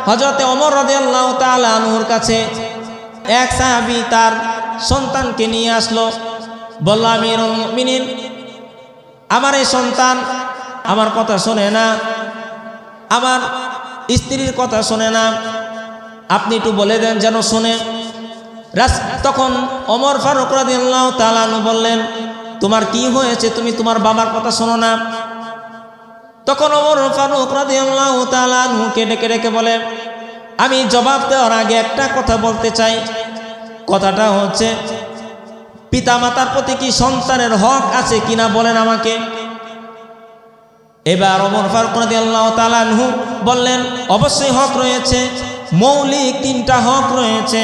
হযরতে ওমর রাদিয়াল্লাহু তাআলা আনহুর কাছে এক সাহাবী তার সন্তানকে নিয়ে আসলো, বলল, আমিরুল মুমিনিন, আমার এই সন্তান আমার কথা শোনে না, আমার স্ত্রীর কথা শোনে না, আপনি একটু বলে দেন যেন শোনে। তখন ওমর ফারুক রাদিয়াল্লাহু তাআলা আনহু বললেন, তোমার কি হয়েছে, তুমি তোমার বাবার কথা শোনো না? তখন ওমর ফারুক রাদিয়াল্লাহু তাআলা আনহুকে ডেকে ডেকে বলে, আমি জবাব দেওয়ার আগে একটা কথা বলতে চাই। কথাটা হচ্ছে, পিতামাতার প্রতি কি সন্তানের হক আছে কিনা বলেন আমাকে। এবার ওমর ফারুক রাদিয়াল্লাহু তাআলা আনহু বললেন, অবশ্যই হক রয়েছে, মৌলিক 3টা হক রয়েছে।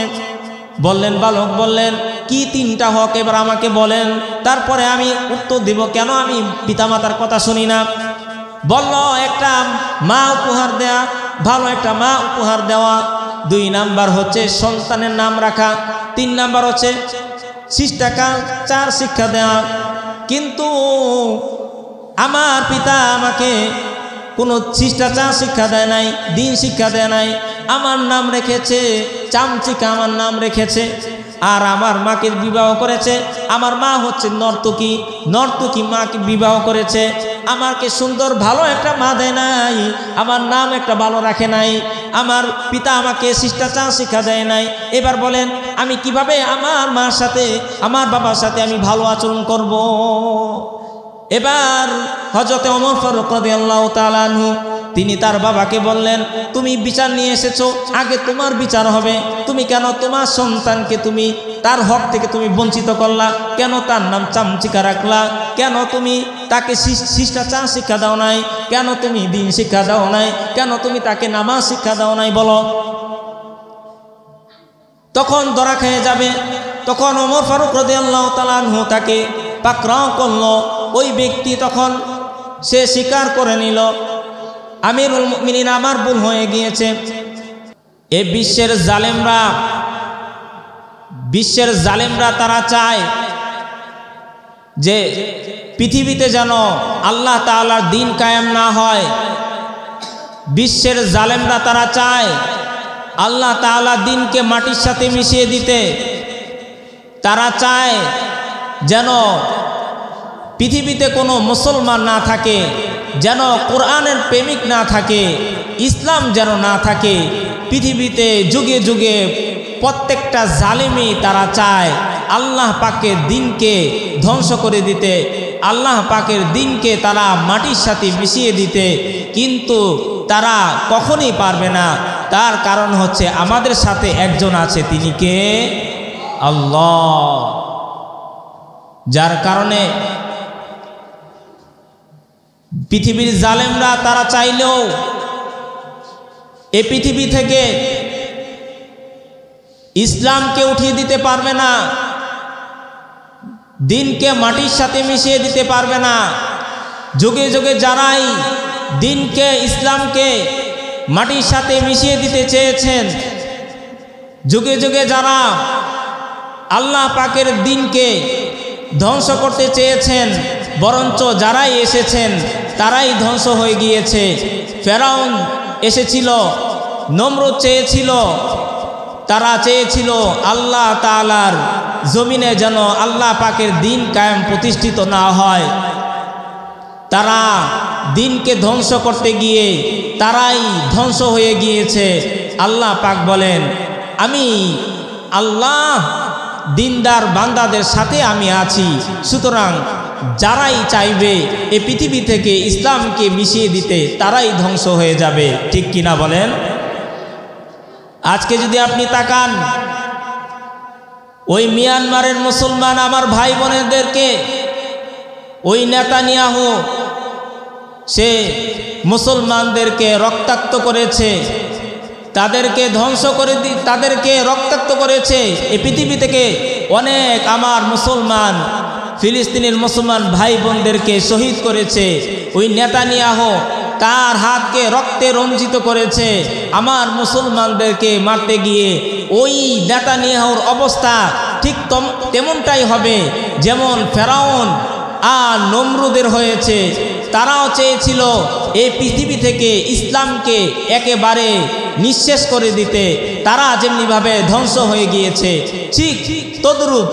বললেন, বালক বললেন, কি 3টা হক এবার আমাকে বলেন, তারপরে আমি উত্তর দিব কেন আমি পিতামাতার কথা শুনি না। বলল, একটা মা উপহার দেয়া, ভালো একটা মা উপহার দেওয়া, 2 নাম্বার হচ্ছে সন্তানের নাম রাখা, 3 নাম্বার হচ্ছে শিষ্টাচার 4 শিক্ষা দেওয়া। কিন্তু আমার পিতা আমাকে কোনো শিষ্টাচার শিক্ষা দেয় নাই, দিন শিক্ষা দেয় নাই। আমার নাম রেখেছে চামচিকা, আমার নাম রেখেছে। আর আমার মাকে বিবাহ করেছে, আমার মা হচ্ছে নর্তকী, নর্তকী মাকে বিবাহ করেছে। আমাকে সুন্দর ভালো একটা মা দেয় নাই, আমার নাম একটা ভালো রাখে নাই, আমার পিতা আমাকে শিষ্টাচার শিক্ষা দেয় নাই। এবার বলেন, আমি কিভাবে আমার মার সাথে, আমার বাবার সাথে আমি ভালো আচরণ করব? এবার হযরতে ওমর ফারুক রাদিয়াল্লাহু তাআলা আনহু তিনি তার বাবাকে বললেন, তুমি বিচার নিয়ে এসেছো, আগে তোমার বিচার হবে। তুমি কেন তোমার সন্তানকে তুমি তার হক থেকে তুমি বঞ্চিত করলা? কেন তার নাম চামচিকা রাখলা? কেন তুমি তাকে শিষ্টাচার শিক্ষা দাও নাই? কেন তুমি দিন শিক্ষা দাও নাই? কেন তুমি তাকে নামাজ শিক্ষা দাও নাই? বলো। তখন ধরা খেয়ে যাবে। তখন ওমর ফারুক রাদিয়াল্লাহু তাআলা আনহু তাকে পাকড়াও করলো। ওই ব্যক্তি তখন সে স্বীকার করে নিল, আমিরুল মুমিনিন, আমার ভুল হয়ে গিয়েছে। এই বিশ্বের জালেমরা তারা চায় যে পৃথিবীতে যেন আল্লাহ তাআলার দিন কায়েম না হয়। বিশ্বের জালেমরা তারা চায় আল্লাহ তাআলার দিনকে মাটির সাথে মিশিয়ে দিতে। তারা চায় যেন পৃথিবীতে কোনো মুসলমান না থাকে, যেন কোরআনের প্রেমিক না থাকে, ইসলাম যেন না থাকে। পৃথিবীতে যুগে যুগে প্রত্যেকটা জালিমই তারা চায় আল্লাহ পাকের দিনকে ধ্বংস করে দিতে, আল্লাহ পাকের দিনকে তারা মাটির সাথে মিশিয়ে দিতে। কিন্তু তারা কখনোই পারবে না। তার কারণ হচ্ছে আমাদের সাথে একজন আছে, তিনি কে? আল্লাহ। যার কারণে পৃথিবীর জালেমরা তারা চাইলেও এই পৃথিবী থেকে ইসলামকে উঠিয়ে দিতে পারবে না, দিনকে মাটির সাথে মিশিয়ে দিতে পারবে না। যুগে যুগে যারাই দিনকে, ইসলামকে মাটির সাথে মিশিয়ে দিতে চেয়েছেন, যুগে যুগে যারা আল্লাহ পাকের দিনকে ধ্বংস করতে চেয়েছেন, বরঞ্চ যারাই এসেছেন তারাই ধ্বংস হয়ে গিয়েছে। ফেরাউন এসেছিল, নমরুদ চেয়েছিল, তারা চেয়েছিল আল্লাহ তাআলার জমিনে যেন আল্লাহ পাকের দিন কায়েম প্রতিষ্ঠিত না হয়। তারা দিনকে ধ্বংস করতে গিয়ে তারাই ধ্বংস হয়ে গিয়েছে। আল্লাহ পাক বলেন, আমি আল্লাহ দিনদার বান্দাদের সাথে আমি আছি। সুতরাং যারাই চাইবে এই পৃথিবী থেকে ইসলামকে মিশিয়ে দিতে তারাই ধ্বংস হয়ে যাবে। ঠিক কিনা বলেন? আজকে যদি আপনি তাকান, ওই মিয়ানমারের মুসলমান আমার ভাই বোনেদেরকে ওই নেতানিয়াহু সে মুসলমানদেরকে রক্তাক্ত করেছে, তাদেরকে ধ্বংস করে তাদেরকে রক্তাক্ত করেছে। এই পৃথিবী থেকে অনেক আমার মুসলমান, ফিলিস্তিনের মুসলমান ভাই বোনদেরকে শহীদ করেছে। ওই নেতানিয়াহু তার হাতকে রক্তে রঞ্জিত করেছে। আমার মুসলমানদেরকে মারতে গিয়ে ওই নেতানিয়াহুর অবস্থা ঠিক তেমনটাই হবে যেমন ফেরাউন আর নমরুদের হয়েছে। তারাও চেয়েছিল এই পৃথিবী থেকে ইসলামকে একেবারে নিঃশেষ করে দিতে তারা যেমনিভাবে ধ্বংস হয়ে গিয়েছে, ঠিক তদ্রূপ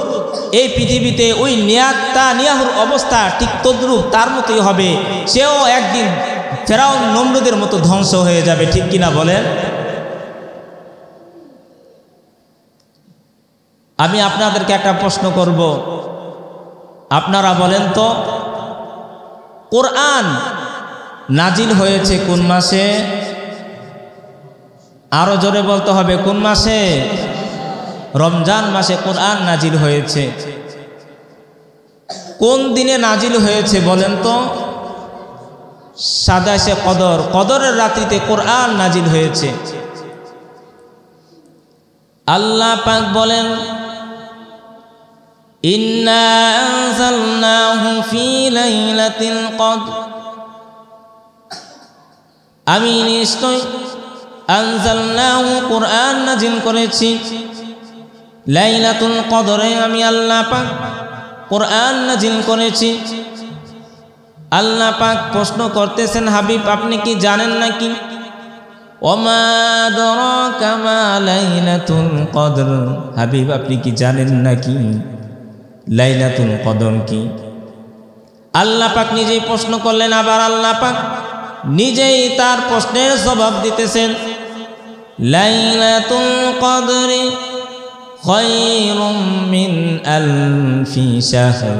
এই পৃথিবীতে ওই নেতানিয়াহুর অবস্থা ঠিক তদ্রূপ তার মতোই হবে। সেও একদিন ফেরাউন নমরুদের মতো ধ্বংস হয়ে যাবে, ঠিক কিনা বলেন? আমি আপনাদেরকে একটা প্রশ্ন করব, আপনারা বলেন তো কোরআন নাজিল হয়েছে কোন মাসে? আরো জোরে বলতে হবে, কোন মাসে? রমজান মাসে কোরআন নাজিল হয়েছে। কোন দিনে নাজিল হয়েছে বলেন তো? 27 কদর, কদরের রাত্রিতে কোরআন নাজিল হয়েছে। আল্লাহ পাক বলেন ইন্না আনজালনাহু ফি লাইলাতিল কদর, আমি নিশ্চয় আনজালনাহু কোরআন নাজিল করেছি লাইলাতুল কদরে, আমি আল্লাহ পাক কোরআন নাজিল করেছি। আল্লাহ পাক প্রশ্ন করতেছেন, হাবিব আপনি কি জানেন নাকি? ওমা আদরাকা মা লাইলাতুল কদর, হাবিব আপনি কি জানেন নাকি লাইলাতুল কদর কি? আল্লাহ পাক নিজেই প্রশ্ন করলেন, আবার আল্লাহ পাক নিজেই তার প্রশ্নের জবাব দিতেছেন। লাইলাতুল কদরি খায়রুম মিন আলফি শাহর,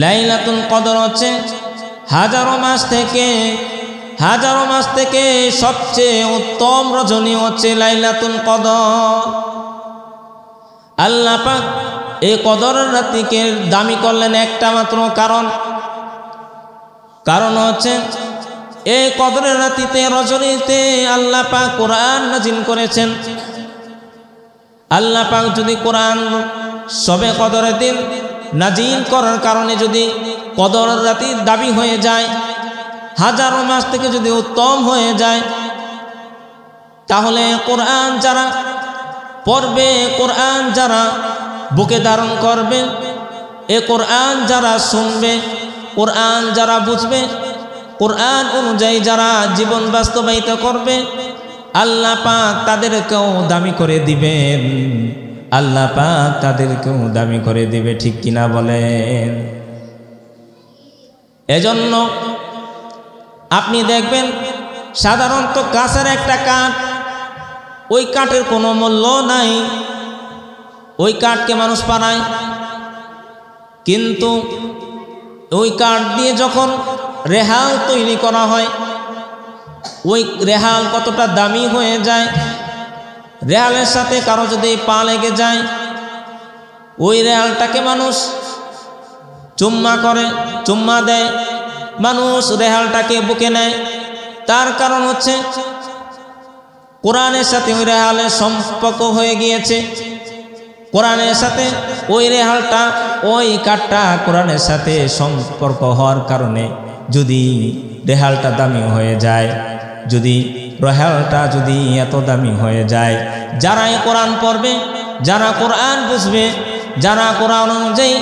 লাইলাতুল কদর হচ্ছে হাজারো মাস থেকে সবচেয়ে উত্তম রজনী হচ্ছে লাইলাতুল কদর। আল্লাহ পাক এই কদরের রাতকে দামি করলেন একটা মাত্র কারণ হচ্ছে এই কদরের রাতিতে রজনীতে আল্লাহ পাক কোরআন নাজিল করেছেন। আল্লাহ পাক যদি কোরআন সবে কদরের দিন নাজিল করার কারণে যদি কদরের রাতির দাবি হয়ে যায়, হাজারো মাস থেকে যদি উত্তম হয়ে যায়, তাহলে কোরআন যারা পড়বে, কোরআন যারা বুকে ধারণ করবে, এ কোরআন যারা শুনবে, কোরআন যারা বুঝবে, কোরআন অনুযায়ী যারা জীবন বাস্তবায়িত করবে, আল্লাহ পাক তাদেরকেও দামি করে দিবেন, আল্লাহ পাক তাদেরকেও দামি করে দিবে, ঠিক কিনা বলেন? এজন্য আপনি দেখবেন সাধারণত গাছের একটা কাঠ, ওই কাঠের কোনো মূল্য নাই, ওই কাঠকে মানুষ পাড়ায়, কিন্তু ওই কাঠ দিয়ে যখন রেহাল তৈরি করা হয়, ওই রেহাল কতটা দামি হয়ে যায়। রেহালের সাথে কারো যদি পা লেগে যায়, ওই রেহালটাকে মানুষ চুম্মা দেয়, মানুষ রেহালটাকে বুকে নেয়। তার কারণ হচ্ছে কোরআনের সাথে ওই রেহালের সম্পর্ক হয়ে গিয়েছে। কোরআনের সাথে ওই রেহালটা, ওই কাঠটা কোরআনের সাথে সম্পর্ক হওয়ার কারণে যদি রেহালটা দামি হয়ে যায়, যদি রেহালটা যদি এত দামি হয়ে যায়, যারা এই কোরআন পড়বে, যারা কোরআন বুঝবে, যারা কোরআন অনুযায়ী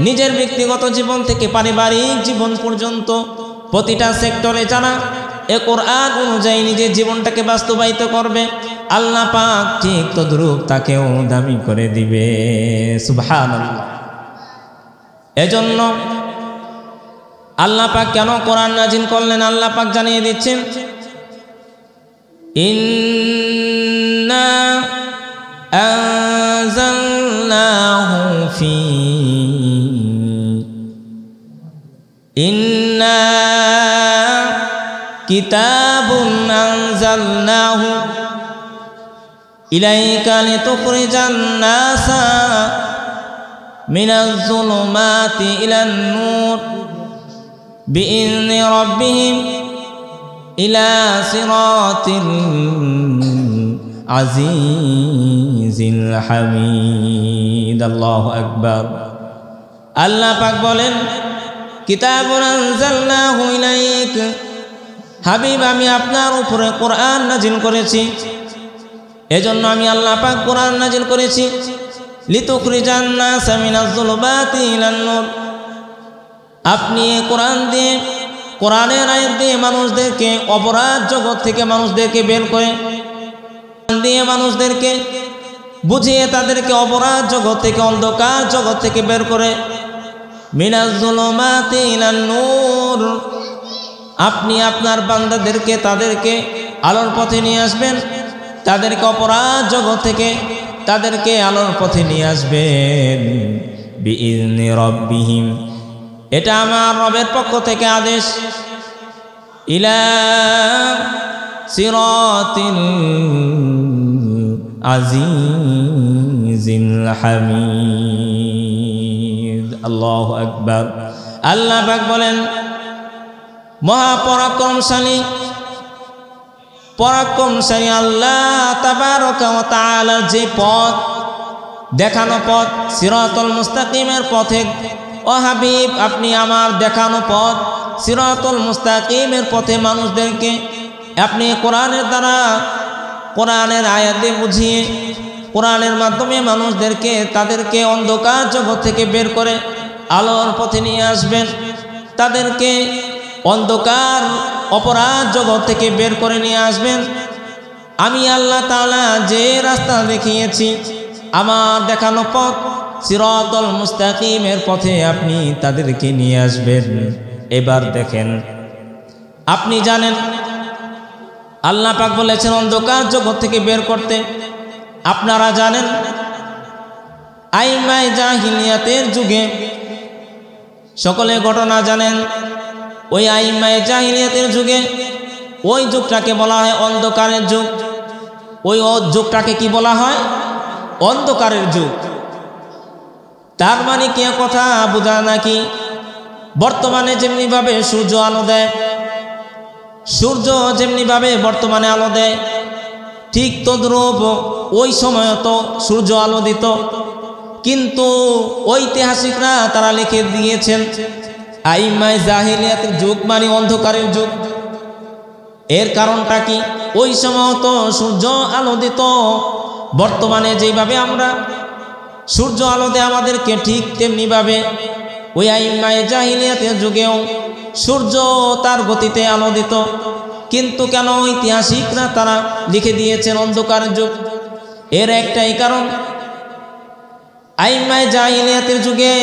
নিজের ব্যক্তিগত জীবন থেকে পারিবারিক জীবন পর্যন্ত প্রতিটা সেক্টরে যারা এ কোরআন অনুযায়ী নিজের জীবনটাকে বাস্তবায়িত করবে, আল্লাহ পাক ঠিক তদ্রূপ তাকেও দামি করে দিবে। সুবহানাল্লাহ। এজন্য আল্লাহ পাক কেন কোরআন নাজিল করলেন আল্লাহ পাক জানিয়ে দিচ্ছেন, ইন্না আনজালনাহু ফি ইন্না কিতাবুন আনজালনাহু ইলাইকা লিতুখরিজান নাসা মিনাজ যুলুমাতি ইলান নূর বিইذনি রাব্বিহিম ইলা সিরাতিল আজিজিল হামিদ। আল্লাহু আকবার। আল্লাহ পাক বলেন, কিতাবুন আনজালনাহু ইলাইক, হাবিব আমি আপনার উপরে কোরআন নাজিল করেছি। এজন্য আমি আল্লাহ পাক কোরআন নাজিল করেছি, লিতুখরিজান নাসা মিনাজ যুলুমাতি ইলান নূর, আপনি কোরআন দিয়ে কোরআনের আয়াত দিয়ে মানুষদেরকে অপরাধ জগৎ থেকে মানুষদেরকে বের করে দিয়ে মানুষদেরকে বুঝিয়ে তাদেরকে অপরাধ জগৎ থেকে অন্ধকার জগৎ থেকে বের করে মিনাজ যুলুমাতি ইলান নূর। আপনি আপনার বান্দাদেরকে তাদেরকে আলোর পথে নিয়ে আসবেন, তাদেরকে অপরাধ জগৎ থেকে তাদেরকে আলোর পথে নিয়ে আসবেন বিইذনি রাব্বিহিম। এটা আমার রবের পক্ষ থেকে আদেশ। ইলা সিরাতিল আজিজিল হামিদ। আল্লাহু আকবার। আল্লাহ পাক বলেন, মহাপরাক্রমশালী পরাক্রমশালী আল্লাহ তাবারক ওয়া তাআলার যে পথ দেখানো পথ, সিরাতুল মুস্তাকিমের পথে, ও হাবিব আপনি আমার দেখানো পথ সিরাতুল মুস্তাকিমের পথে মানুষদেরকে আপনি কোরআনের দ্বারা কোরআনের আয়াত দিয়ে বুঝিয়ে কোরআনের মাধ্যমে মানুষদেরকে তাদেরকে অন্ধকার জগৎ থেকে বের করে আলোর পথে নিয়ে আসবেন, তাদেরকে অন্ধকার অপরাধ জগৎ থেকে বের করে নিয়ে আসবেন। আমি আল্লাহ তাআলা যে রাস্তা দেখিয়েছি আমার দেখানো পথ সিরাতুল মুস্তাকিমের পথে আপনি তাদেরকে নিয়ে আসবেন। এবার দেখেন, আপনি জানেন আল্লাহ পাক বলেছেন অন্ধকার জগৎ থেকে বের করতে। আপনারা জানেন আইমায়ে জাহিলিয়াতের যুগে সকলে ঘটনা জানেন। ওই আইমায়ে জাহিলিয়াতের যুগে ওই যুগটাকে বলা হয় অন্ধকারের যুগ। ওই যুগটাকে কি বলা হয়? অন্ধকারের যুগ। তার মানে কি কথা বোঝা নাকি? বর্তমানে যেমনিভাবে সূর্য আলো দেয়, সূর্য যেমনিভাবে বর্তমানে আলো দেয়, ঠিক তদ্রূপ ওই সময় তো সূর্য আলো দিত। কিন্তু ঐতিহাসিকরা তারা লিখে দিয়েছেন আইমায়ে জাহিলিয়াতের যুগ মানে অন্ধকারের যুগ। এর কারণটা কি? ওই সময় তো সূর্য আলো দিত, বর্তমানে যেভাবে আমরা সূর্য আলো দেয় আমাদেরকে ঠিক তেমনিভাবে ওই আইমায়ে জাহিলিয়াতের যুগেও সূর্য তার গতিতে আলো দিত। কিন্তু কেন ঐতিহাসিকরা তারা লিখে দিয়েছেন অন্ধকারের যুগ? এর একটাই কারণ, আইমায়ে জাহিলিয়াতের যুগে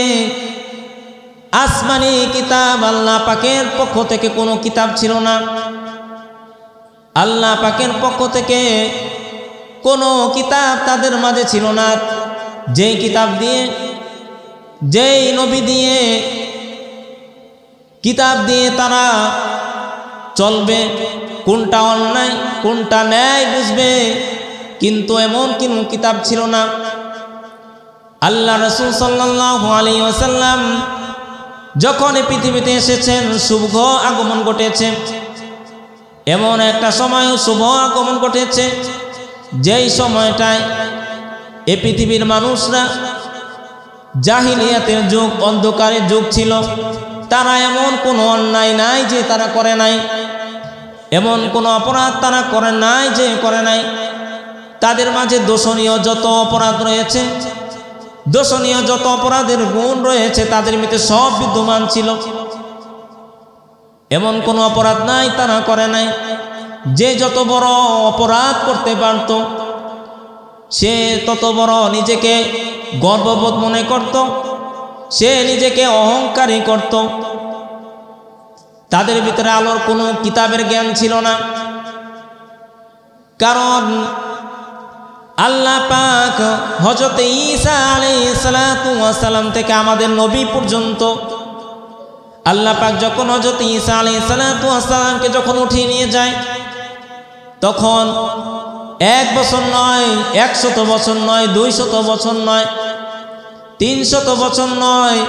আসমানি কিতাব আল্লাহ পাকের পক্ষ থেকে কোনো কিতাব ছিল না। আল্লাহ পাকের পক্ষ থেকে কোনো কিতাব তাদের মাঝে ছিল না। যেই কিতাব দিয়ে, যেই নবী দিয়ে, কিতাব দিয়ে তারা চলবে, কোনটা অন্যায় কোনটা ন্যায় বুঝবে, কিন্তু এমন কোনো কিতাব ছিল না। আল্লাহ রাসূল সাল্লাল্লাহু আলাইহি ওয়াসাল্লাম যখন এই পৃথিবীতে এসেছেন শুভ আগমন ঘটেছে। এমন একটা সময় শুভ আগমন ঘটেছে যেই সময়টায় এই পৃথিবীর মানুষরা জাহিলিয়াতের যুগ অন্ধকারের যুগ ছিল। তারা এমন কোনো অন্যায় নাই যে তারা করে নাই, এমন কোনো অপরাধ তারা করে নাই যে করে নাই। তাদের মাঝে দোষণীয় যত অপরাধ রয়েছে, দোষণীয় যত অপরাধের গুণ রয়েছে তাদের মধ্যে সব বিদ্যমান ছিল। এমন কোনো অপরাধ নাই তারা করে নাই। যে যত বড় অপরাধ করতে পারত সে তত বড় নিজেকে গর্ববোধ মনে করত, সে নিজেকে অহংকারী করত। তাদের ভিতরে আলোর কোনো কিতাবের জ্ঞান ছিল না। কারণ আল্লাহ পাক হযরত ঈসা আলাইহিস সালাতু ওয়াস সালাম থেকে আমাদের নবী পর্যন্ত আল্লাহ পাক যখন হযরত ঈসা আলাইহিস সালাতু ওয়াস সালামকে যখন উঠিয়ে নিয়ে যায়, তখন 1 বছর নয়, 100 বছর নয়, 200 বছর নয়, 300 বছর নয়,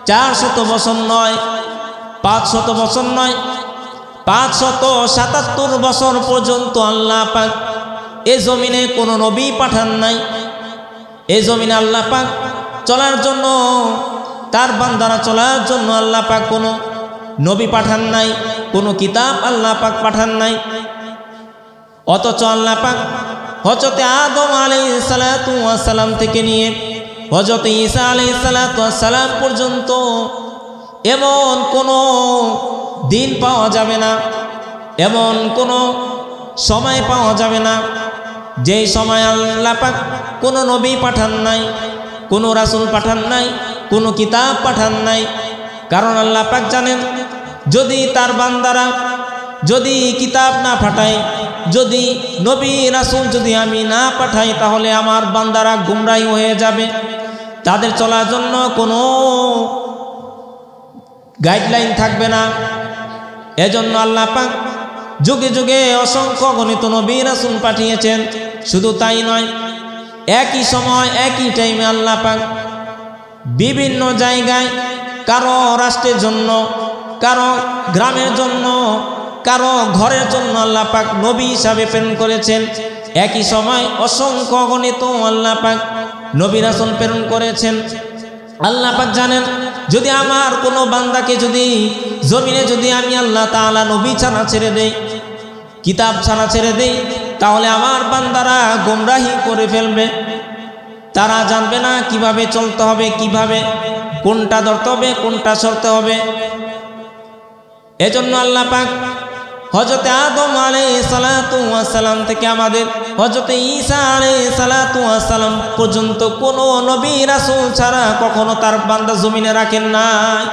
400 বছর নয়, 500 বছর নয়, 577 বছর পর্যন্ত আল্লাহ পাক এই জমিনে কোনো নবী পাঠান নাই। এই জমিনে আল্লাহ পাক চলার জন্য, তার বান্দারা চলার জন্য আল্লাহ পাক কোনো নবী পাঠান নাই, কোনো কিতাব আল্লাহ পাক পাঠান নাই। অথচ আল্লাহ পাক হযরত আদম আলাইহিস সালাতু ওয়াস সালাম থেকে নিয়ে হযরত ঈসা আলাইহিস সালাতু ওয়াস সালাম পর্যন্ত এমন কোনো দিন পাওয়া যাবে না, এমন কোনো সময় পাওয়া যাবে না যেই সময় আল্লাহ পাক কোনো নবী পাঠান নাই, কোনো রাসূল পাঠান নাই, কোনো কিতাব পাঠান নাই। কারণ আল্লাহ পাক জানেন, যদি তার বান্দারা যদি কিতাব না পাঠায়, যদি নবী রাসূল যদি আমি না পাঠাই, তাহলে আমার বান্দারা গুমরাহী হয়ে যাবে, তাদের চলার জন্য কোনো গাইডলাইন থাকবে না। এজন্য আল্লাহ পাক যুগে যুগে অসংখ্য গণিত নবী রাসূল পাঠিয়েছেন। শুধু তাই নয়, একই সময় একই টাইমে আল্লাহ পাক বিভিন্ন জায়গায় কারো রাষ্ট্রের জন্য, কারো গ্রামের জন্য, কারো ঘরের জন্য আল্লাহ পাক নবী হিসাবে প্রেরণ করেছেন। একই সময় অসংখ্য গণিত আল্লাহ পাক নবী রাসূল প্রেরণ করেছেন। আল্লাহ পাক জানেন, যদি আমার কোনো বান্দাকে যদি জমিনে যদি আমি আল্লাহ তাআলা নবী ছাড়া ছেড়ে দেই, কিতাব ছাড়া ছেড়ে দেই, তাহলে আমার বান্দারা গোমরাহি করে ফেলবে। তারা জানবে না কিভাবে চলতে হবে, কিভাবে কোনটা ধরতে হবে, কোনটা সরতে হবে। এজন্য আল্লাহ পাক হযরত আদম আলাইহিস সালাতু ওয়াস সালাম থেকে আমাদের হযরত ঈসা আলাইহিস সালাতু ওয়াস সালাম পর্যন্ত কোনো নবী রাসূল ছাড়া কখনো তার বান্দা জমিনে রাখেন নাই।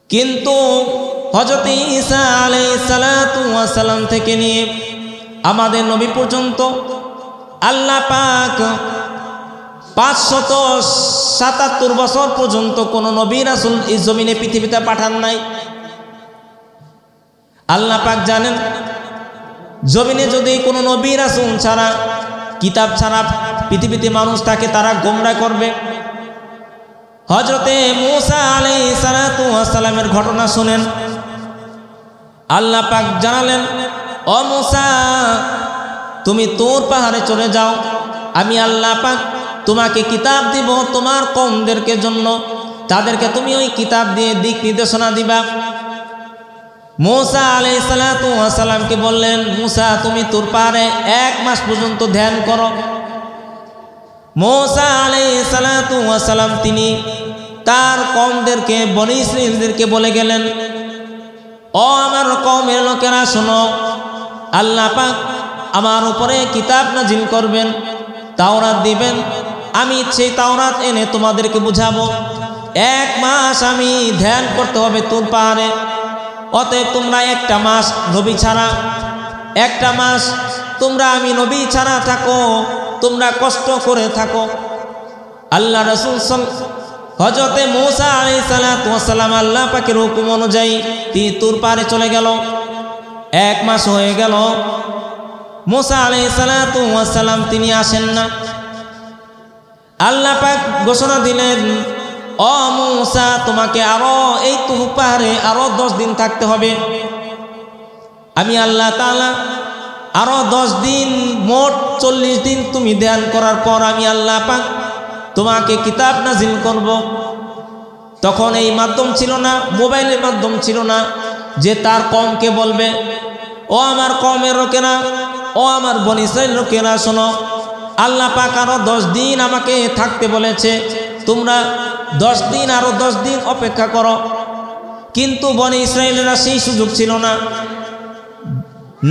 কিন্তু হযরত ঈসা আলাইহিস সালাতু ওয়াস সালাম থেকে নিয়ে আমাদের নবী পর্যন্ত আল্লাহ পাক 577 বছর পর্যন্ত কোনো নবী রাসূল এই জমিনে পৃথিবীতে পাঠান নাই। আল্লাহ পাক জানেন, জমিনে যদি কোনো নবী রাসূল ছাড়া, কিতাব ছাড়া পৃথিবীতে মানুষ থাকে, তারা গোমরাহ করবে। হযরতে মূসা আলাইহিস সালাতু ওয়াস সালামের ঘটনা শুনেন। আল্লাহ পাক জানালেন, ও মূসা, তুমি তুর পাহাড়ে চলে যাও, আমি আল্লাহ পাক তোমাকে কিতাব দিব তোমার কওমদেরকে জন্য, তাদেরকে তুমি ওই কিতাব দিয়ে দিক নির্দেশনা দিবা। মূসা আলাইহিস সালাতু ওয়াস সালামকে বললেন, মূসা তুমি তুর পাহাড়ে 1 মাস পর্যন্ত ধ্যান করো। মূসা আলাইহিস সালাতু ওয়াস সালাম তিনি তার কওমদেরকে, বনী ইসরাঈলদেরকে বলে গেলেন, ও আমার কওমের লোকেরা শোনো, আল্লাহ পাক আমার উপরে কিতাব নাজিল করবেন, তাওরাত দিবেন, আমি সেই তাওরাত এনে তোমাদেরকে বুঝাবো। 1 মাস আমি ধ্যান করতে হবে তুর পাহাড়ে। অতএব তোমরা 1টা মাস নবী ছাড়া, 1টা মাস তোমরা আমি নবী ছাড়া থাকো, তোমরা কষ্ট করে থাকো। আল্লাহ রাসূল হযরতে মূসা আলাইহিস সালাতু ওয়াস সালাম আল্লাহ পাকের হুকুম অনুযায়ী তিনি তুর পাহাড়ে চলে গেল। 1 মাস হয়ে গেল, মূসা আলাইহিস সালাতু ওয়াস সালাম তিনি আসেন না। আল্লাহ পাক ঘোষণা দিলেন, ও মূসা, তোমাকে আরো এই তুর পাহাড়ে আরো 10 দিন থাকতে হবে। আমি আল্লাহ তাআলা আরো 10 দিন, মোট 40 দিন তুমি ধ্যান করার পর আমি আল্লাহ পাক তোমাকে কিতাব নাজিল করব। তখন এই মাধ্যম ছিল না, মোবাইলের মাধ্যম ছিল না যে তার কওমকে বলবে, ও আমার কওমের লোকেরা, ও আমার বনী ইসরাঈল লোকেরা শোনো, আল্লাহ পাক আরো 10 দিন আমাকে থাকতে বলেছে, তোমরা 10 দিন আরো 10 দিন অপেক্ষা করো। কিন্তু বনী ইসরাঈলরা সেই সুযোগ ছিল না।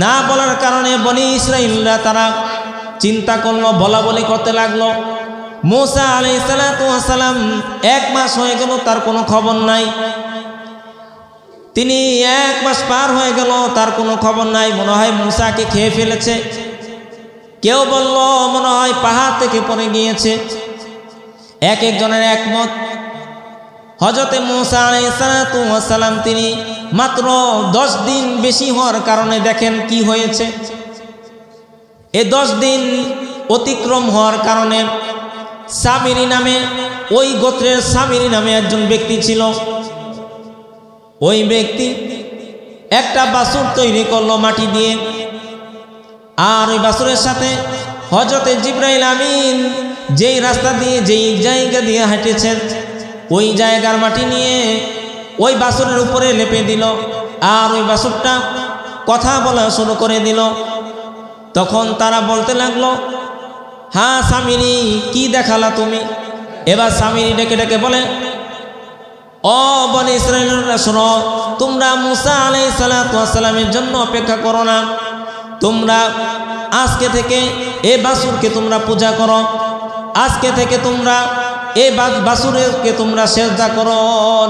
না বলার কারণে বনী ইসরাঈলরা তারা চিন্তা করলো, বলা বলি করতে লাগলো। মূসা আলাইহিস সালাতু ওয়াস সালাম 1 মাস হয়ে গেল, তার কোনো খবর নাই। তিনি 1 মাস পার হয়ে গেল, তার কোনো খবর নাই। মনে হয় মূসাকে খেয়ে ফেলেছে, কেউ বলল মনে হয় পাহাড় থেকে পড়ে গিয়েছে। এক একজনের একমত। হযরতে মূসা আলাইহিস সালাতু ওয়াস সালাম তিনি মাত্র 10 দিন বেশি হওয়ার কারণে দেখেন কি হয়েছে। এই 10 দিন অতিক্রম হওয়ার কারণে সামিরি নামে, ওই গোত্রের সামিরি নামে একজন ব্যক্তি ছিল। ওই ব্যক্তি একটা বাছুর তৈরি করলো মাটি দিয়ে, আর ওই বাছুরের সাথে হযরতে জিবরাইল আমিন যেই রাস্তা দিয়ে, যেই জায়গা দিয়ে হেঁটেছেন, ওই জায়গার মাটি নিয়ে ওই বাছুরের উপরে লেপে দিল, আর ওই বাছুরটা কথা বলা শুরু করে দিল। তখন তারা বলতে লাগলো, হ্যাঁ সামিরি, কি দেখালা তুমি? এবার সামিরি ডেকে ডেকে বলে, ও বনি ইসরাঈলরা শোনো, তোমরা মূসা আলাইহিস সালাতু ওয়াস সালামের জন্য অপেক্ষা করো না, তোমরা আজকে থেকে এই বাছুরকে তোমরা পূজা করো, আজকে থেকে তোমরা এই বাছুরকে তোমরা সিজদা করো।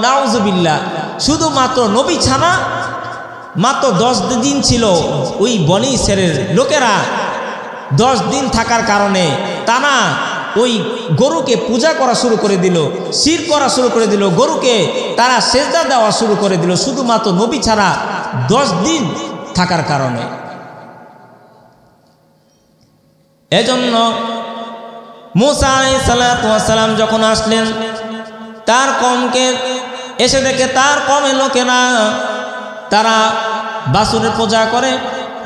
নাউজুবিল্লাহ। শুধুমাত্র নবী ছাড়া মাত্র 10 দিন ছিল ওই বনি ইসরাঈলের লোকেরা, 10 দিন থাকার কারণে তারা ওই গরুকে পূজা করা শুরু করে দিল, শিরক করা শুরু করে দিল, গরুকে তারা সিজদা দেওয়া শুরু করে দিল, শুধুমাত্র নবী ছাড়া 10 দিন থাকার কারণে। এজন্য মূসা আলাইহিস সালাতু ওয়াস সালাম যখন আসলেন, তার কওমকে এসে দেখে তার কওমের লোকেরা তারা বাছুরের পূজা করে,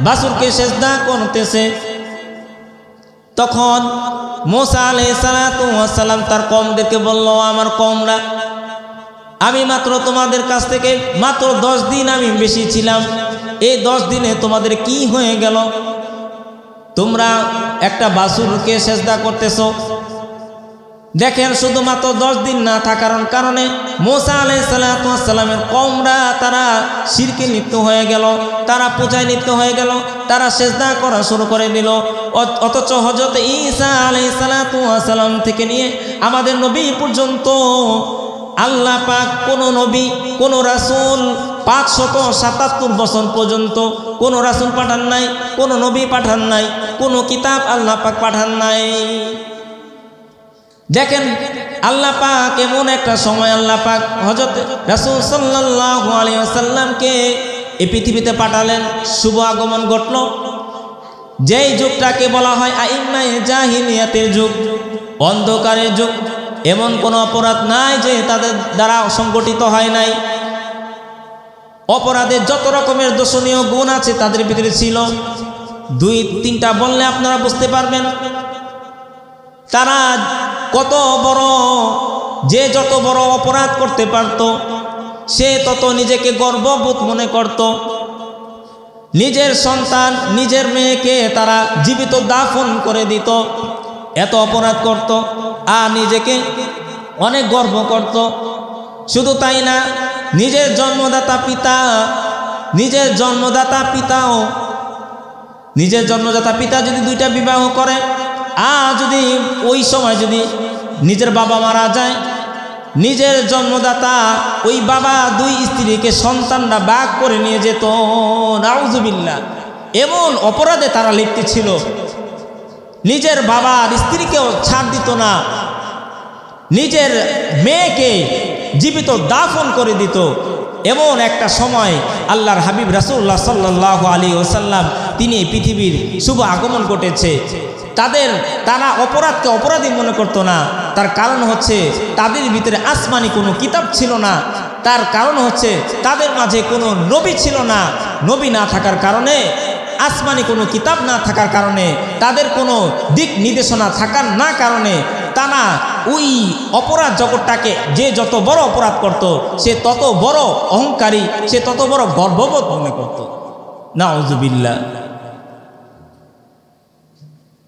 বাছুরকে সিজদা করতেছে। তখন মূসা আলাইহিস সালাতু ওয়াস সালাম তার কওমদেরকে বলল, আমার কওমরা, আমি মাত্র তোমাদের কাছ থেকে মাত্র 10 দিন আমি বেশি ছিলাম, এই 10 দিনে তোমাদের কি হয়ে গেল? তোমরা একটা বাছুরকে সিজদা করতেছো। দেখেন শুধুমাত্র 10 দিন না থাকার কারণে মূসা আলাইহিস সালাতু ওয়াস সালামের কওমরা তারা শিরকে লিপ্ত হয়ে গেল, তারা পূজায় লিপ্ত হয়ে গেল, তারা সিজদা করা শুরু করে দিল। অথচ হযরত ঈসা আলাইহিস সালাতু ওয়াস সালাম থেকে নিয়ে আমাদের নবী পর্যন্ত আল্লাহ পাক কোনো নবী কোনো রাসূল 577 বছর পর্যন্ত কোনো রাসূল পাঠান নাই, কোনো নবী পাঠান নাই, কোনো কিতাব আল্লাহ পাক পাঠান নাই। দেখেন আল্লাহ পাক এমন একটা সময় আল্লাহ পাক হযরত রাসূল সাল্লাল্লাহু আলাইহি ওয়াসাল্লামকে এই পৃথিবীতে পাঠালেন, শুভ আগমন ঘটল। যেই যুগটাকে বলা হয় আইম্মায়ে জাহিলিয়াতের যুগ, অন্ধকারের যুগ। এমন কোনো অপরাধ নাই যে তাদের দ্বারা সংগঠিত হয় নাই। অপরাধের যত রকমের দোষণীয় গুণ আছে তাদের ভিতরে ছিল। 2-3টা বললে আপনারা বুঝতে পারবেন তারা কত বড়, যে যত বড় অপরাধ করতে পারত সে তত নিজেকে গর্ববোধ মনে করত। নিজের সন্তান নিজের মেয়েকে তারা জীবিত দাফন করে দিত, এত অপরাধ করত আর নিজেকে অনেক গর্ব করত। শুধু তাই না, নিজের জন্মদাতা পিতা যদি 2টা বিবাহ করে, আর যদি ওই সময় যদি নিজের বাবা মারা যায়, নিজের জন্মদাতা ওই বাবা 2 স্ত্রীকে সন্তানরা ভাগ করে নিয়ে যেত। নাউজুবিল্লাহ। এমন অপরাধে তারা লিপ্ত ছিল। নিজের বাবার স্ত্রীকেও ছাড় দিত না, নিজের মেয়েকে জীবিত দাফন করে দিত। এমন একটা সময় আল্লাহর হাবিব রাসূলুল্লাহ সাল্লাল্লাহু আলাইহি ওয়াসাল্লাম তিনি এই পৃথিবীর শুভ আগমন ঘটেছে। তারা অপরাধকে অপরাধী মনে করতো না। তার কারণ হচ্ছে তাদের ভিতরে আসমানি কোনো কিতাব ছিল না, তার কারণ হচ্ছে তাদের মাঝে কোনো নবী ছিল না। নবী না থাকার কারণে, আসমানি কোনো কিতাব না থাকার কারণে, তাদের কোনো দিক নির্দেশনা থাকার না কারণে তারা ওই অপরাধ জগৎটাকে যে যত বড় অপরাধ করত সে তত বড় অহংকারী, সে তত বড় গর্ববোধ মনে করত। নাউজুবিল্লাহ।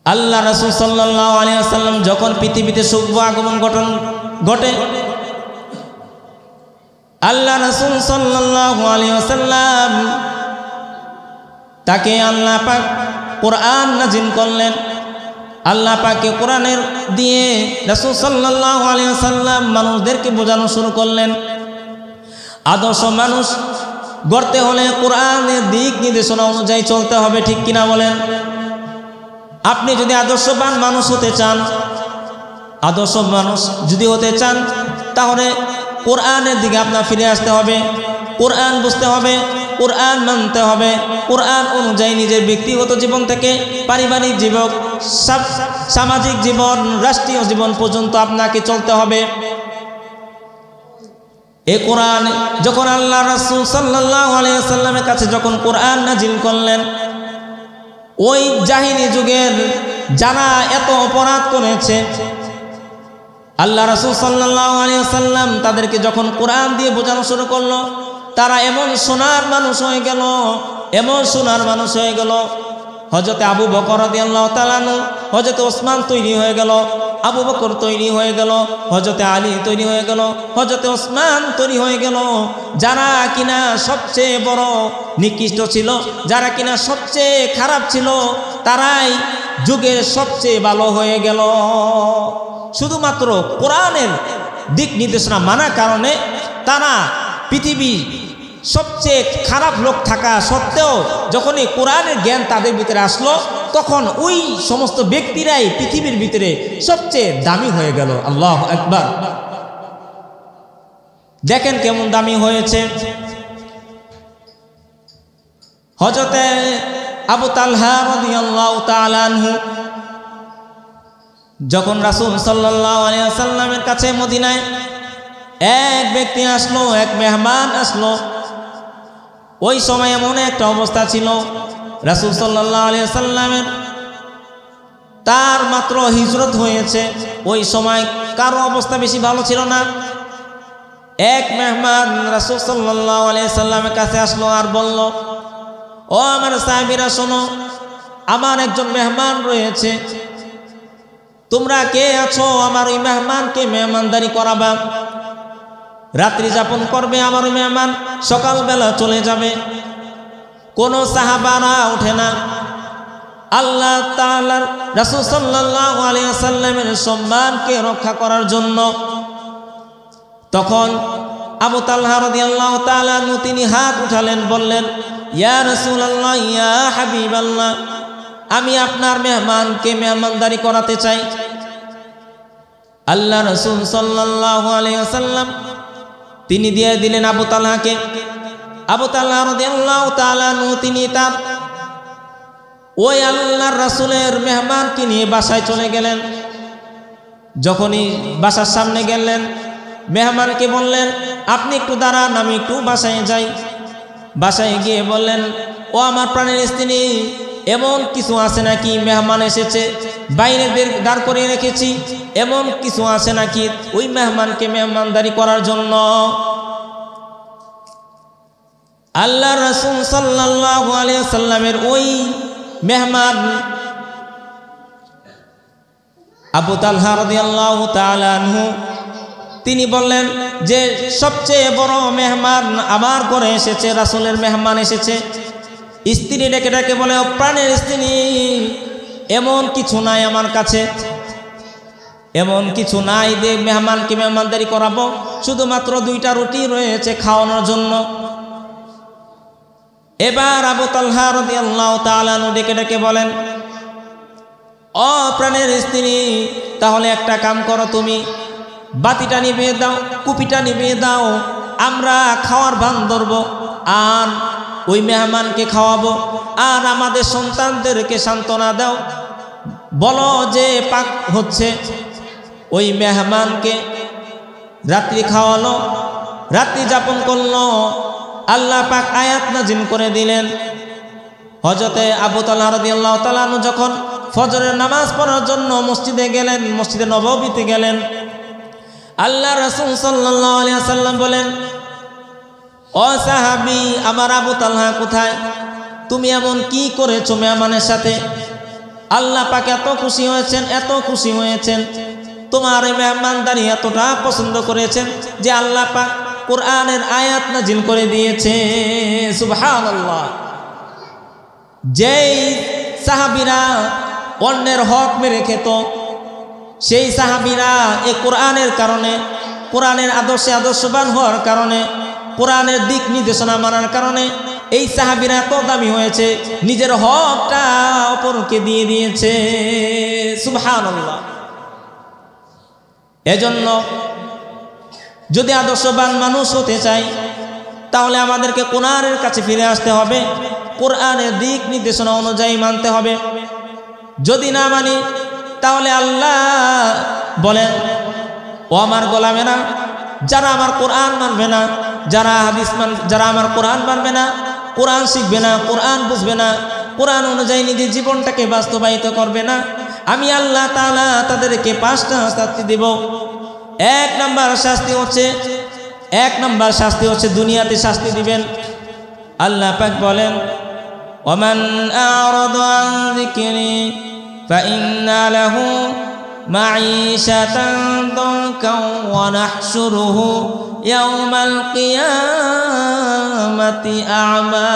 আল্লাহ রাসূল সাল্লাল্লাহু আলাইহি ওয়াসাল্লাম যখন পৃথিবীতে শুভ আগমন ঘটে, আল্লাহ রাসূল সাল্লাল্লাহু আলাইহি ওয়াসাল্লাম তাকে আল্লাহ পাক কোরআন নাযিল করলেন। আল্লাহ পাকে কোরআনের দিয়ে রাসূল সাল্লাল্লাহু আলাইহি ওয়াসাল্লাম মানুষদেরকে বোঝানো শুরু করলেন। আদর্শ মানুষ গড়তে হলে কোরআনের দিক নির্দেশনা অনুযায়ী চলতে হবে, ঠিক কিনা বলেন? আপনি যদি আদর্শবান মানুষ হতে চান, আদর্শ মানুষ যদি হতে চান, তাহলে কোরআনের দিকে আপনার ফিরে আসতে হবে, কোরআন বুঝতে হবে, কোরআন মানতে হবে, কোরআন অনুযায়ী নিজের ব্যক্তিগত জীবন থেকে পারিবারিক জীবন, সামাজিক জীবন, রাষ্ট্রীয় জীবন পর্যন্ত আপনাকে চলতে হবে। এই কোরআন যখন আল্লাহ রাসূল সাল্লাল্লাহু আলাইহি ওয়াসাল্লামের কাছে যখন কোরআন নাযিল করলেন, ওই জাহিলি যুগের যারা এত অপরাধ করেছে, আল্লাহ রাসূল সাল্লাল্লাহু আলাইহি ওয়াসাল্লাম তাদেরকে যখন কোরআন দিয়ে বোঝানো শুরু করলো, তারা এমন সোনার মানুষ হয়ে গেল, এমন সোনার মানুষ হয়ে গেল। হযরত আবু বকর রাদিয়াল্লাহু তাআলা আনহু, হযরত ওসমান তৈরি হয়ে গেল, আবু বকর তৈরি হয়ে গেল, হযরতে আলী তৈরি হয়ে গেল, হযরতে ওসমান তৈরি হয়ে গেল। যারা কিনা সবচেয়ে বড় নিকৃষ্ট ছিল, যারা কিনা সবচেয়ে খারাপ ছিল, তারাই যুগের সবচেয়ে ভালো হয়ে গেল। শুধুমাত্র কোরআনের দিক নির্দেশনা মানার কারণে তারা পৃথিবী সবচেয়ে খারাপ লোক থাকা সত্ত্বেও যখনই কোরআনের জ্ঞান তাদের ভিতরে আসলো, তখন ওই সমস্ত ব্যক্তিরাই পৃথিবীর ভিতরে সবচেয়ে দামি হয়ে গেল। আল্লাহু আকবার। দেখেন কেমন দামি হয়েছে। হযরতে আবু তালহা রাদিয়াল্লাহু তাআলা আনহু যখন রাসূল সাল্লাল্লাহু আলাইহি ওয়াসাল্লামের কাছে মদিনায় এক ব্যক্তি আসলো, এক মেহমান আসলো। ওই সময় এমন একটা অবস্থা ছিল, রাসূল সাল্লাল্লাহু আলাইহি ওয়াসাল্লামের তার মাত্র হিজরত হয়েছে। ওই সময় কারো অবস্থা বেশি ভালো ছিল না। এক মেহমান রাসূল সাল্লাল্লাহু আলাইহি ওয়াসাল্লামের কাছে আসলো আর বলল, ও আমার সাহাবীরা শোনো, আমার একজন মেহমান রয়েছে, তোমরা কে আছো আমার ওই মেহমানকে মেহমানদারি করাবা, রাত্রি যাপন করবে আমার ওই মেহমান, সকালবেলা চলে যাবে। কোনো সাহাবারা ওঠে না। আল্লাহ তাআলার রাসূল সাল্লাল্লাহু আলাইহি ওয়াসাল্লামের সম্মানকে রক্ষা করার জন্য তখন আবু তালহা রাদিয়াল্লাহু তাআলা আনহু তিনি হাত উঠালেন, বললেন, ইয়া রাসূলুল্লাহ, ইয়া হাবিবাল্লাহ, আমি আপনার মেহমানকে মেহমানদারি করাতে চাই। আল্লাহ রাসূল সাল্লাল্লাহু আলাইহি ওয়াসাল্লাম তিনি দিয়ে দিলেন আবু তালহাকে। আবু তালহা রাদিয়াল্লাহু তাআলা আনহু তিনি তার ওই আল্লাহর রাসূলের মেহমানকে নিয়ে বাসায় চলে গেলেন। যখনই বাসার সামনে গেলেন, মেহমানকে বললেন, আপনি একটু দাঁড়ান, আমি একটু বাসায় যাই। বাসায় গিয়ে বললেন, ও আমার প্রাণের স্ত্রী, এমন কিছু আছে নাকি, মেহমান এসেছে, বাইরে দাঁড় করিয়ে রেখেছি, এমন কিছু আছে নাকি ওই মেহমানকে মেহমানদারি করার জন্য? আল্লাহ রাসূল সাল্লাল্লাহু আলাইহি ওয়াসাল্লামের ওই মেহমান আবু তালহা রাদিয়াল্লাহু তাআলা আনহু তিনি বললেন যে সবচেয়ে বড় মেহমান আমার ঘরে এসেছে, রাসূলের মেহমান এসেছে। স্ত্রী ডেকে ডেকে বলে, ও প্রাণের স্ত্রী, এমন কিছু নাই আমার কাছে, এমন কিছু নাই যে মেহমানকে মেহমানদারি করাবো, শুধুমাত্র 2টা রুটি রয়েছে খাওয়ানোর জন্য। এবার আবু তালহা রাদিয়াল্লাহু তাআলা আনহু ডেকে ডেকে বলেন, ও প্রাণের স্ত্রী, তাহলে একটা কাম করো, তুমি বাতিটা নিভিয়ে দাও, কুপিটা নিভিয়ে দাও, আমরা খাওয়ার ভান ধরবো আর ওই মেহমানকে খাওয়াবো, আর আমাদের সন্তানদেরকে সান্ত্বনা দাও, বলো যে পাক হচ্ছে। ওই মেহমানকে রাত্রি খাওয়ালো, রাত্রি যাপন করলো। আল্লাহ পাক আয়াত নাজিল করে দিলেন। হযরতে আবু তালহা রাদিয়াল্লাহু তাআলা আনহু যখন ফজরের নামাজ পড়ার জন্য মসজিদে গেলেন, মসজিদে নববীতে গেলেন, আল্লাহ রাসূল সাল্লাল্লাহু আলাইহি ওয়াসাল্লাম বলেন, ও সাহাবী আমার আবু তালহা কোথায়? তুমি এমন কি করেছো মেহমানের সাথে? আল্লাহ পাক এত খুশি হয়েছেন, এত খুশি হয়েছেন, তোমার এই মেহমানদারি এতটা পছন্দ করেছেন যে আল্লাহ পাক কোরআনের আয়াত নাজিল করে দিয়েছে। সুবহানাল্লাহ। যেই সাহাবীরা অন্যের হক মেরে খেত, সেই সাহাবীরা এই কোরআনের কারণে, কোরআনের আদর্শে আদর্শবান হওয়ার কারণে, কোরআনের দিক নির্দেশনা মানার কারণে এই সাহাবীরা এত দামি হয়েছে, নিজের হকটা অপরকে দিয়ে দিয়েছে। সুবহানাল্লাহ। এজন্য যদি আদর্শবান মানুষ হতে চাই, তাহলে আমাদেরকে কোরআনের কাছে ফিরে আসতে হবে, কোরআনের দিক নির্দেশনা অনুযায়ী মানতে হবে। যদি না মানি, তাহলে আল্লাহ বলেন, ও আমার গোলামেরা, যারা আমার কোরআন মানবে না, যারা হাদিস যারা আমার কোরআন মানবে না, কোরআন শিখবে না, কোরআন বুঝবে না, কোরআন অনুযায়ী নিজের জীবনটাকে বাস্তবায়িত করবে না, আমি আল্লাহ তাআলা তাদেরকে 5টা শাস্তি দেব। এক নাম্বার শাস্তি হচ্ছে দুনিয়াতে শাস্তি দিবেন। আল্লাহ পাক বলেন, ওমান আ'রাদা আন যিকরি ফাইন্না লাহু মাঈশাতান দানকা ওয়া নাহশুরুহু ইয়াওমাল কিয়ামাতি আ'মা।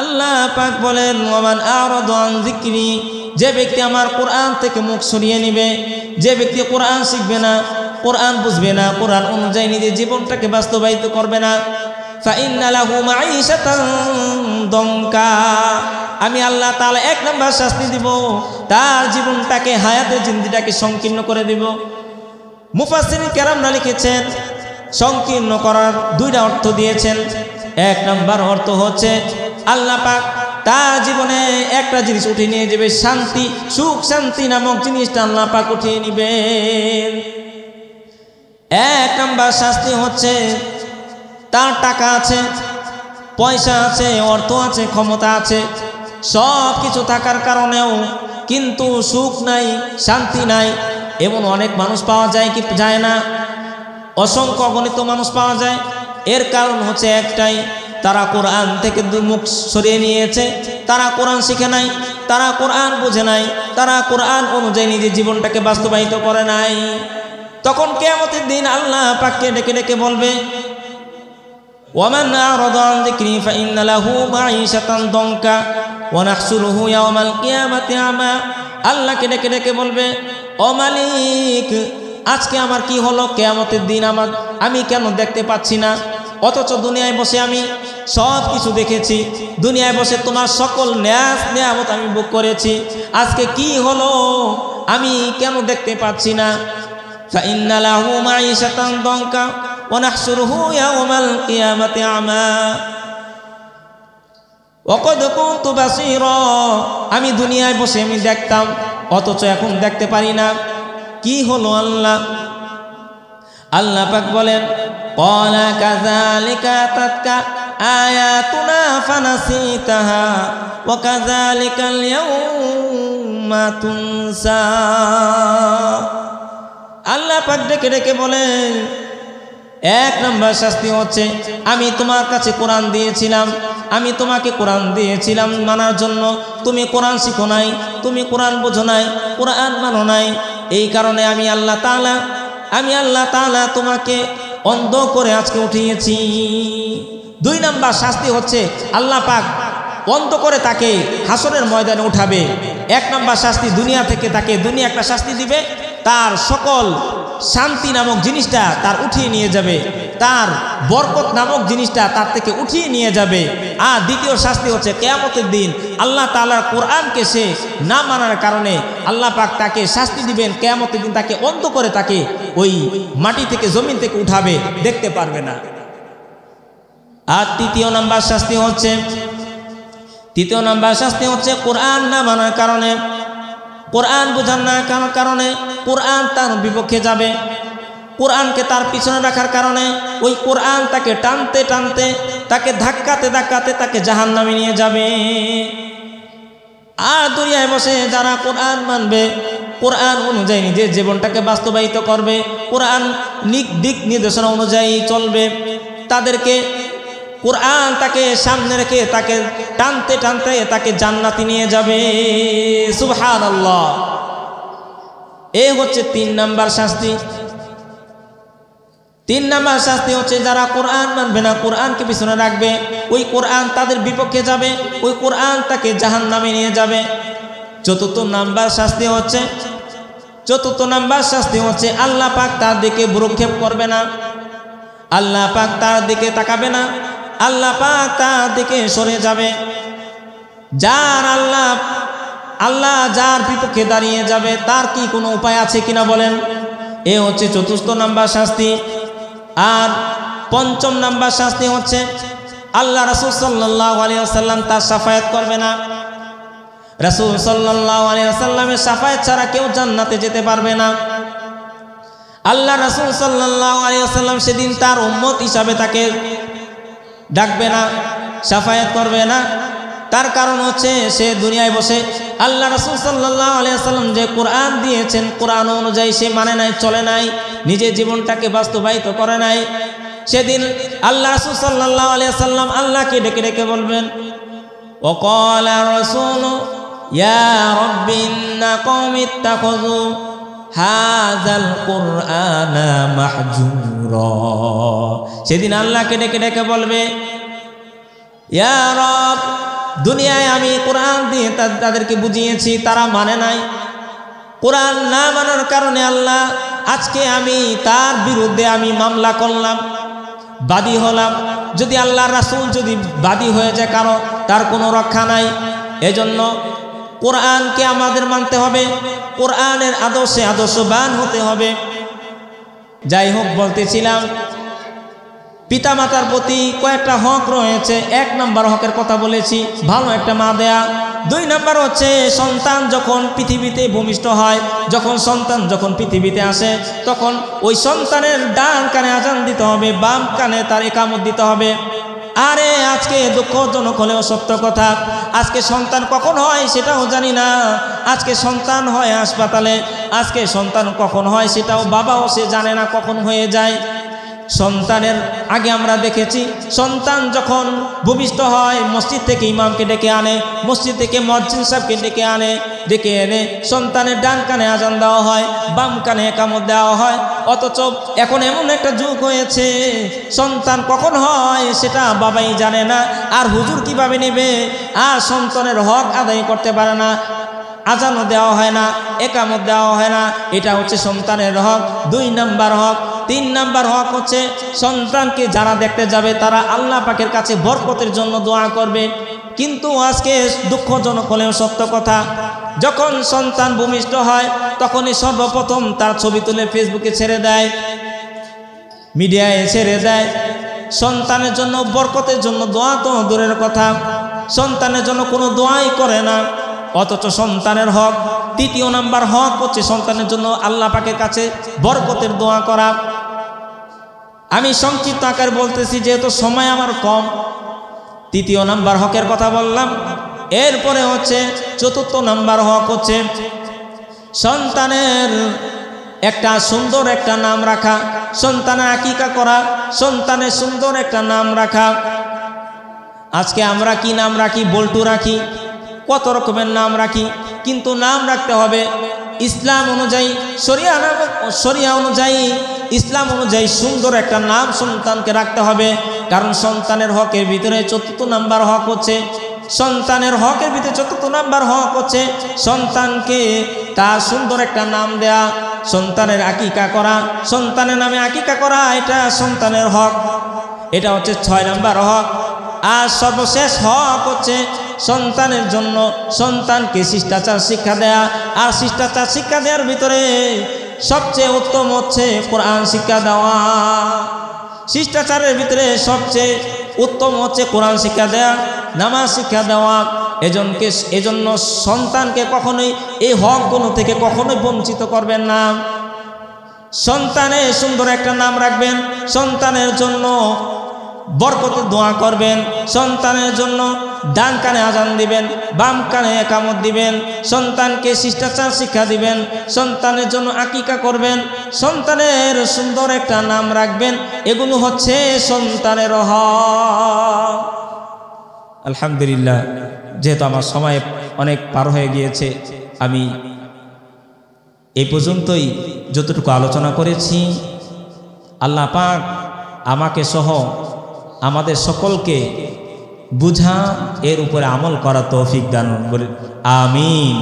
আল্লাহ পাক বলেন ওয়ামান আ'রাদা আন যিকরি, যে ব্যক্তি আমার কোরআন থেকে মুখ সরিয়ে নেবে, যে ব্যক্তি কোরআন শিখবে না, কোরআন বুঝবে না, কোরআন অনুযায়ী নিজের জীবনটাকে বাস্তবায়িত করবে না, ফাইন্না লাহু মাঈশাতান দানকা, আমি আল্লাহ তাআলা এক নম্বর শাস্তি দিব, তার জীবনটাকে হায়াতের জিন্দেগিটাকে সংকীর্ণ করে দিব। মুফাসসিরিন কেরামরা লিখেছেন সংকীর্ণ করার দুইটা অর্থ দিয়েছেন। এক নম্বর অর্থ হচ্ছে আল্লাহ পাক তার জীবনে একটা জিনিস উঠিয়ে নিয়ে যাবে, শান্তি, সুখ শান্তি নামক জিনিসটা আল্লাহ পাক উঠিয়ে নেবেন। এক নম্বর শাস্তি হচ্ছে তার টাকা আছে, পয়সা আছে, অর্থ আছে, ক্ষমতা আছে, সব কিছু থাকার কারণেও কিন্তু সুখ নাই, শান্তি নাই। এমন অনেক মানুষ পাওয়া যায় কি যায় না, অসংখ্য অগণিত মানুষ পাওয়া যায়। এর কারণ হচ্ছে একটাই, তারা কোরআন থেকে মুখ সরিয়ে নিয়েছে, তারা কোরআন শিখে নাই, তারা কোরআন বুঝে নাই, তারা কোরআন অনুযায়ী নিজের জীবনটাকে বাস্তবায়িত করে নাই। তখন কিয়ামতের দিন আল্লাহ পাককে ডেকে ডেকে বলবে ওয়ামান আ'রাদা আন যিকরি ফাইন্না লাহু মাঈশাতান দানকা ওয়া নাহশুরুহু ইয়াওমাল কিয়ামাতি আ'মা। আল্লাহকে ডেকে ডেকে বলবে ও মালিক, আজকে আমার কি হলো, কিয়ামতের দিন আমি কেন দেখতে পাচ্ছি না, অথচ দুনিয়ায় বসে আমি সব কিছু দেখেছি, দুনিয়ায় বসে তোমার সকল নিয়ামত আমি ভোগ করেছি, আজকে কি হলো আমি কেন দেখতে পাচ্ছি না। ফাইন্না লাহু মাঈশাতান দানকা ওয়া নাহশুরুহু ইয়াওমাল কিয়ামাতি আ'মা ওয়া ক্বাদ কুনতু বাসীরা, আমি দুনিয়ায় বসে আমি দেখতাম, অথচ এখন দেখতে পারি না, কি হলো আল্লাহ? আল্লাহ পাক বলেন ক্বালা কাযালিকা তাতকা আয়াতুনা ফানাসিতাহা ওয়া কাযালিকাল ইয়াওমা তুনসা। আল্লাহ পাক ডেকে ডেকে বলেন এক নম্বর শাস্তি হচ্ছে আমি তোমার কাছে কোরআন দিয়েছিলাম, আমি তোমাকে কোরআন দিয়েছিলাম মানার জন্য, তুমি কোরআন শিখো নাই, তুমি কোরআন বোঝো নাই, কোরআন মানো নাই, এই কারণে আমি আল্লাহ তাআলা তোমাকে অন্ধ করে আজকে উঠিয়েছি। দুই নম্বর শাস্তি হচ্ছে আল্লাহ পাক অন্ধ করে তাকে হাসরের ময়দানে উঠাবে। এক নম্বর শাস্তি দুনিয়া থেকে তাকে দুনিয়া একটা শাস্তি দিবে, তার সকল শান্তি নামক জিনিসটা তার উঠিয়ে নিয়ে যাবে, তার বরকত নামক জিনিসটা তার থেকে উঠিয়ে নিয়ে যাবে। আর দ্বিতীয় শাস্তি হচ্ছে কিয়ামতের দিন আল্লাহ তাআলার কোরআনকে সে না মানার কারণে আল্লাহ পাক তাকে শাস্তি দিবেন, কিয়ামতের দিন তাকে অন্ধ করে তাকে ওই মাটি থেকে জমিন থেকে উঠাবে, দেখতে পারবে না। আর তৃতীয় নাম্বার শাস্তি হচ্ছে কোরআন না মানার কারণে, কোরআন বোঝার না কারণে কোরআন তার বিপক্ষে যাবে, কোরআনকে তার পিছনে রাখার কারণে ওই কোরআন তাকে টানতে টানতে, তাকে ধাক্কাতে ধাক্কাতে তাকে জাহান্নামে নিয়ে যাবে। আর দুনিয়ায় বসে যারা কোরআন মানবে, কোরআন অনুযায়ী নিজের জীবনটাকে বাস্তবায়িত করবে, কোরআন দিক নির্দেশনা অনুযায়ী চলবে, তাদেরকে কোরআন তাকে সামনে রেখে তাকে টানতে টানতে তাকে জান্নাতে নিয়ে যাবে। সুবহানাল্লাহ। এই হচ্ছে তিন নাম্বার শাস্তি। তিন নাম্বার শাস্তি হচ্ছে যারা কোরআন মানবে না, কোরআনকে পিছনে রাখবে, ওই কোরআন তাদের বিপক্ষে যাবে, ওই কোরআন তাকে জাহান্নামে নিয়ে যাবে। চতুর্থ নাম্বার শাস্তি হচ্ছে আল্লাহ পাক তার দিকে ভ্রুক্ষেপ করবে না, আল্লাহ পাক তার দিকে তাকাবে না, আল্লাহ পাক তার দিকে সরে যাবে। আল্লাহ যার বিপক্ষে দাঁড়িয়ে যাবে তার কি কোনো উপায় আছে কিনা বলেন? এ হচ্ছে চতুর্থ নাম্বার শাস্তি। আর পঞ্চম নাম্বার শাস্তি হচ্ছে আল্লাহ রাসূল সাল্লাল্লাহু আলাইহি ওয়াসাল্লাম তার শাফায়াত করবে না। রাসূল সাল্লাল্লাহু আলাইহি ওয়াসাল্লামের শাফায়াত ছাড়া কেউ জান্নাতে যেতে পারবে না। আল্লাহ রাসূল সাল্লাল্লাহু আলাইহি ওয়াসাল্লাম সেদিন তার উম্মত হিসাবে তাকে ডাকবে না, শাফায়াত করবে না। তার কারণ হচ্ছে সে দুনিয়ায় বসে আল্লাহ রাসূল সাল্লাল্লাহু আলাইহি ওয়াসাল্লাম যে কোরআন দিয়েছেন, কোরআন অনুযায়ী সে মানে নাই, চলে নাই, নিজের জীবনটাকে বাস্তবায়িত করে নাই। সেদিন আল্লাহ রাসূল সাল্লাল্লাহু আলাইহি ওয়াসাল্লাম আল্লাহকে ডেকে ডেকে বলবেন ওয়াকালা রাসূলু ইয়া রাব্বি ইন্না কওমি ইত্তাখাযু হাযাল কুরআনা মাহজুরা। সেদিন আল্লাহকে ডেকে ডেকে বলবে, ইয়া রব, দুনিয়ায় আমি কোরআন দিয়ে তাদেরকে বুঝিয়েছি, তারা মানে নাই। কোরআন না মানার কারণে আল্লাহ আজকে আমি তার বিরুদ্ধে আমি মামলা করলাম, বাদী হলাম। যদি আল্লাহর রাসূল যদি বাদী হয়ে যায় কারো, তার কোনো রক্ষা নাই। এজন্য কোরআনকে আমাদের মানতে হবে, কোরআনের আদর্শে আদর্শবান হতে হবে। যাই হোক, বলতেছিলাম পিতামাতার প্রতি কয়েকটা হক রয়েছে। 1 নম্বর হকের কথা বলেছি, ভালো একটা মা দেয়া। 2 নম্বর হচ্ছে সন্তান যখন পৃথিবীতে ভূমিষ্ঠ হয়, সন্তান যখন পৃথিবীতে আসে, তখন ওই সন্তানের ডান কানে আজান দিতে হবে, বাম কানে তার ইকামত দিতে হবে। আরে আজকে দুঃখজনক হলেও সত্য কথা, আজকে সন্তান কখন হয় সেটাও জানি না। আজকে সন্তান হয় হাসপাতালে, আজকে সন্তান কখন হয় সেটাও বাবাও সে জানে না কখন হয়ে যায়। সন্তানের আগে আমরা দেখেছি, সন্তান যখন ভূমিষ্ঠ হয় মসজিদ থেকে ইমামকে ডেকে আনে, মসজিদ থেকে মুয়াজ্জিন সাহেবকে ডেকে এনে সন্তানের ডান কানে আজান দেওয়া হয়, বাম কানে ইকামত দেওয়া হয়। অথচ এখন এমন একটা যুগ হয়েছে, সন্তান কখন হয় সেটা বাবাই জানে না, আর হুজুর কিভাবে নেবে, আর সন্তানের হক আদায় করতে পারে না, আজানও দেওয়া হয় না, ইকামত দেওয়া হয় না। এটা হচ্ছে সন্তানের হক, 2 নম্বর হক। 3 নম্বর হক হচ্ছে সন্তানকে যারা দেখতে যাবে তারা আল্লাহ পাকের কাছে বরকতের জন্য দোয়া করবে। কিন্তু আজকে দুঃখজনক হলেও সত্য কথা, যখন সন্তান ভূমিষ্ঠ হয় তখনই সর্বপ্রথম তার ছবি তুলে ফেসবুকে ছেড়ে দেয়, মিডিয়ায় ছেড়ে দেয়। সন্তানের জন্য বরকতের জন্য দোয়া তো দূরের কথা, সন্তানের জন্য কোনো দোয়াই করে না। অথচ সন্তানের হক, 3 নম্বর হক হচ্ছে সন্তানের জন্য আল্লাহ পাকের কাছে বরকতের দোয়া করা। আমি সংক্ষিপ্ত আকারে বলতেছি যেহেতু সময় আমার কম। 3 নম্বর হকের কথা বললাম। এরপরে হচ্ছে 4 নম্বর হক হচ্ছে সন্তানের একটা সুন্দর একটা নাম রাখা, সন্তানের আকিকা করা, সন্তানের সুন্দর একটা নাম রাখা। আজকে আমরা কি নাম রাখি? বল্টু রাখি, কত রকমের নাম রাখি, কিন্তু নাম রাখতে হবে ইসলাম অনুযায়ী, শরিয়া অনুযায়ী, ইসলাম অনুযায়ী সুন্দর একটা নাম সন্তানকে রাখতে হবে। কারণ সন্তানের হকের ভিতরে 4 নম্বর হক হচ্ছে, সন্তানের হকের ভিতরে 4 নম্বর হক হচ্ছে সন্তানকে তার সুন্দর একটা নাম দেয়া, সন্তানের আকিকা করা, সন্তানের নামে আকিকা করা, এটা সন্তানের হক। এটা হচ্ছে 6 নম্বর হক। আর সর্বশেষ হক হচ্ছে সন্তানের জন্য সন্তানকে শিষ্টাচার শিক্ষা দেয়া। আর শিষ্টাচার শিক্ষা দেওয়ার ভিতরে সবচেয়ে উত্তম হচ্ছে কোরআন শিক্ষা দেওয়া। শিষ্টাচারের ভিতরে সবচেয়ে উত্তম হচ্ছে কোরআন শিক্ষা দেয়া, নামাজ শিক্ষা দেওয়া। এজন্য সন্তানকে কখনোই এই হকগুলো থেকে কখনোই বঞ্চিত করবেন না। সন্তানের সুন্দর একটা নাম রাখবেন, সন্তানের জন্য বরকতের দোয়া করবেন, সন্তানের জন্য ডান কানে আজান দিবেন, বাম কানে ইকামত দিবেন, সন্তানকে শিষ্টাচার শিক্ষা দিবেন, সন্তানের জন্য আকিকা করবেন, সন্তানের সুন্দর একটা নাম রাখবেন। এগুলো হচ্ছে সন্তানের হক। আলহামদুলিল্লাহ, যেহেতু আমার সময় অনেক পার হয়ে গিয়েছে, আমি এই পর্যন্তই যতটুকু আলোচনা করেছি। আল্লাহ পাক আমাকে সহ আমাদের সকলকে বুঝা, এর উপরে আমল করা তৌফিক দান করেন। আমিন।